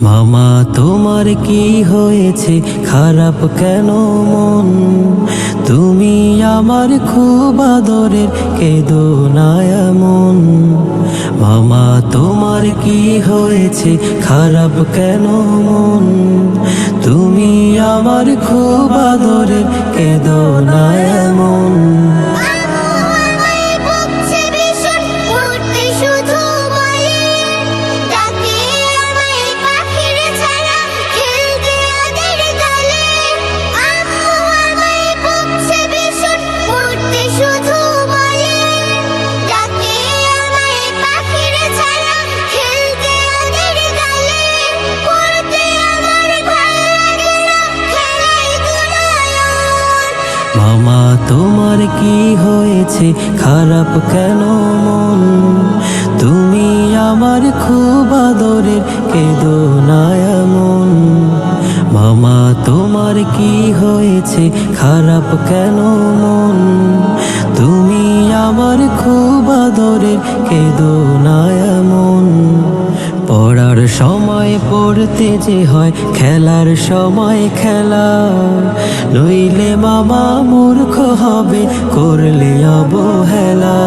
মামা তোমার কি হয়েছে, খারাপ কেন মন? তুমি আমার খুব আদরের, কেঁদো না এমন। মামা তোমার কি হয়েছে, খারাপ কেন মন? তুমি আমার খুব আদরের, কেঁদো না এমন। মামা তোমার কি হয়েছে, খারাপ কেন মন? তুমি আমার খুব আদরের, কেঁদো না এমন। মামা তোমার কি হয়েছে, খারাপ কেন মন? তুমি আমার খুব আদরের, কেঁদো না এমন। পড়ার সময় পড়তে যে হয়, খেলার সময় খেলা, নইলে মামা মূর্খ হবে করলে অবহেলা।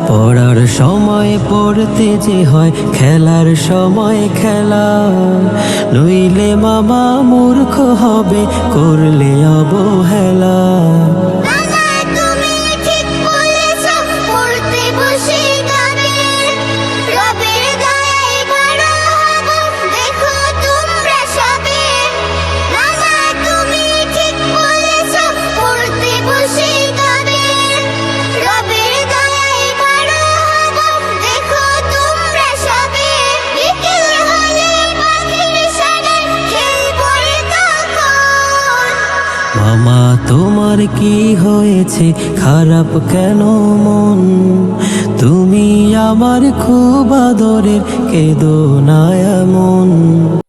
পড়ার সময় পড়তে যে হয়, খেলার সময় খেলা, নইলে মামা মূর্খ হবে করলে অবহেলা। মামা তোমার কি হয়েছে, খারাপ কেন মন? তুমি আমার খুব আদরের, কেঁদো না এমন।